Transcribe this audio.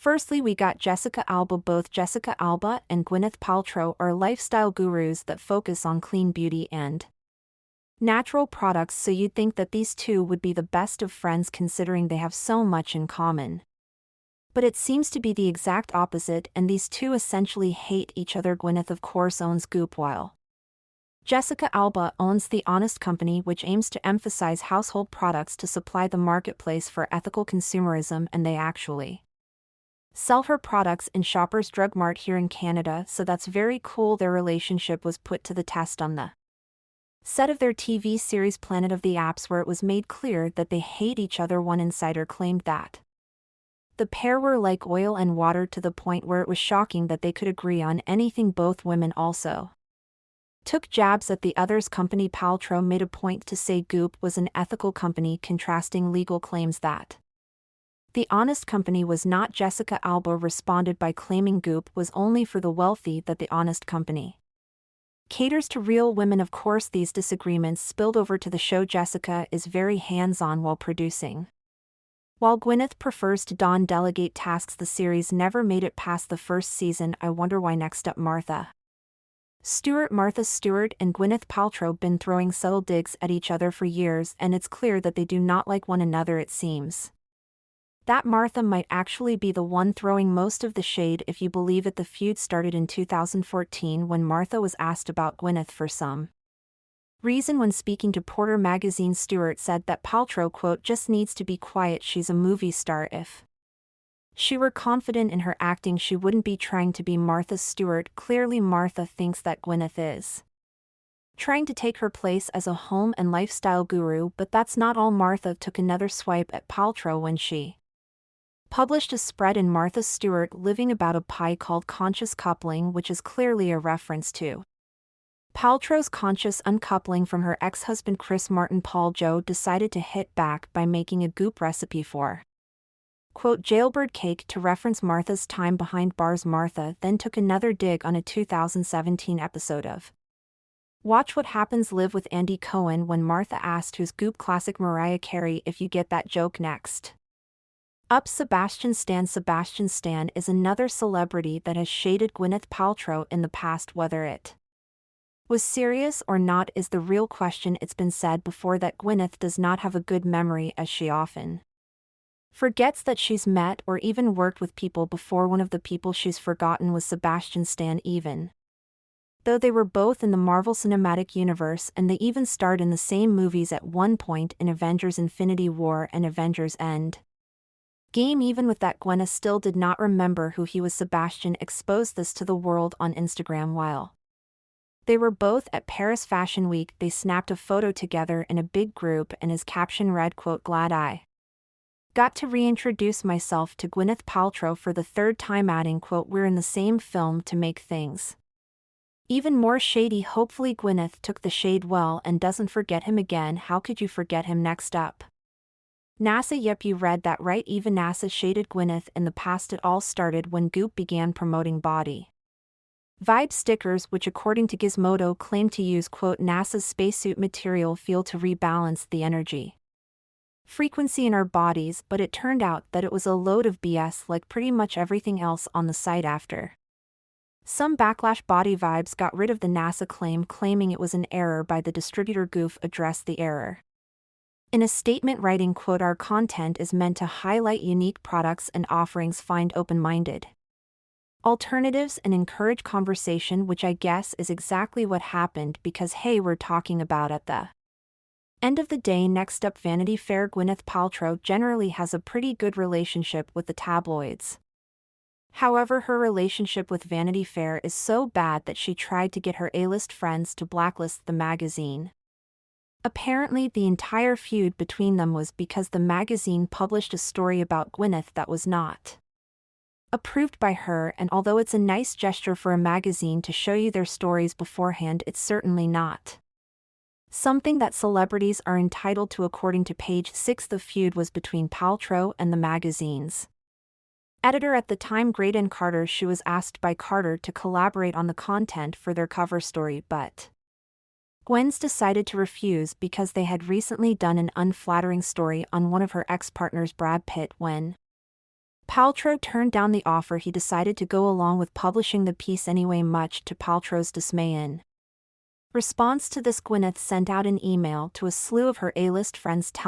Firstly, we got Jessica Alba. Both Jessica Alba and Gwyneth Paltrow are lifestyle gurus that focus on clean beauty and natural products, so you'd think that these two would be the best of friends considering they have so much in common. But it seems to be the exact opposite, and these two essentially hate each other. Gwyneth, of course, owns Goop, while Jessica Alba owns The Honest Company, which aims to emphasize household products to supply the marketplace for ethical consumerism, and they actually sell her products in Shoppers Drug Mart here in Canada, so that's very cool. Their relationship was put to the test on the set of their TV series Planet of the Apps, where it was made clear that they hate each other. One insider claimed that the pair were like oil and water, to the point where it was shocking that they could agree on anything. Both women also took jabs at the other's company. Paltrow made a point to say Goop was an ethical company, contrasting legal claims that The Honest Company was not. Jessica Alba responded by claiming Goop was only for the wealthy, that The Honest Company caters to real women. Of course, these disagreements spilled over to the show. Jessica is very hands-on while producing, while Gwyneth prefers to delegate tasks. The series never made it past the first season. I wonder why. Next up, Martha Stewart and Gwyneth Paltrow been throwing subtle digs at each other for years, and it's clear that they do not like one another. It seems that Martha might actually be the one throwing most of the shade, if you believe it. The feud started in 2014 when Martha was asked about Gwyneth for some reason. When speaking to Porter magazine, Stewart said that Paltrow, quote, just needs to be quiet. She's a movie star. If she were confident in her acting, she wouldn't be trying to be Martha Stewart. Clearly, Martha thinks that Gwyneth is trying to take her place as a home and lifestyle guru, but that's not all. Martha took another swipe at Paltrow when she published a spread in Martha Stewart Living about a pie called Conscious Coupling, which is clearly a reference to Paltrow's conscious uncoupling from her ex-husband Chris Martin. Paul Joe decided to hit back by making a Goop recipe for, quote, jailbird cake, to reference Martha's time behind bars. Martha then took another dig on a 2017 episode of Watch What Happens Live with Andy Cohen when Martha asked who's Goop classic Mariah Carey, if you get that joke. Next up, Sebastian Stan. Sebastian Stan is another celebrity that has shaded Gwyneth Paltrow in the past. Whether it was serious or not is the real question. It's been said before that Gwyneth does not have a good memory, as she often forgets that she's met or even worked with people before. One of the people she's forgotten was Sebastian Stan, even though they were both in the Marvel Cinematic Universe and they even starred in the same movies at one point, in Avengers Infinity War and Avengers End Game. Even with that, Gwyneth still did not remember who he was. Sebastian exposed this to the world on Instagram while they were both at Paris Fashion Week. They snapped a photo together in a big group, and his caption read, quote, glad I got to reintroduce myself to Gwyneth Paltrow for the third time, adding, quote, we're in the same film to make things even more shady. Hopefully Gwyneth took the shade well and doesn't forget him again. How could you forget him? Next up, NASA. Yep, you read that right. Even NASA shaded Gwyneth in the past. It all started when Goop began promoting body vibe stickers, which according to Gizmodo claimed to use, quote, NASA's spacesuit material feel to rebalance the energy frequency in our bodies, but it turned out that it was a load of BS, like pretty much everything else on the site. After some backlash, Body Vibes got rid of the NASA claim, claiming it was an error by the distributor. Goof addressed the error in a statement, writing, quote, our content is meant to highlight unique products and offerings, find open-minded alternatives, and encourage conversation, which I guess is exactly what happened, because hey, we're talking about at the end of the day. Next up, Vanity Fair. Gwyneth Paltrow generally has a pretty good relationship with the tabloids. However, her relationship with Vanity Fair is so bad that she tried to get her A-list friends to blacklist the magazine. Apparently, the entire feud between them was because the magazine published a story about Gwyneth that was not approved by her, and although it's a nice gesture for a magazine to show you their stories beforehand, it's certainly not something that celebrities are entitled to. According to Page 6, the feud was between Paltrow and the magazine's editor at the time, Graydon Carter. She was asked by Carter to collaborate on the content for their cover story, but Gwen's decided to refuse because they had recently done an unflattering story on one of her ex-partners, Brad Pitt. When Paltrow turned down the offer. He decided to go along with publishing the piece anyway, much to Paltrow's dismay. In response to this, Gwyneth sent out an email to a slew of her A-list friends telling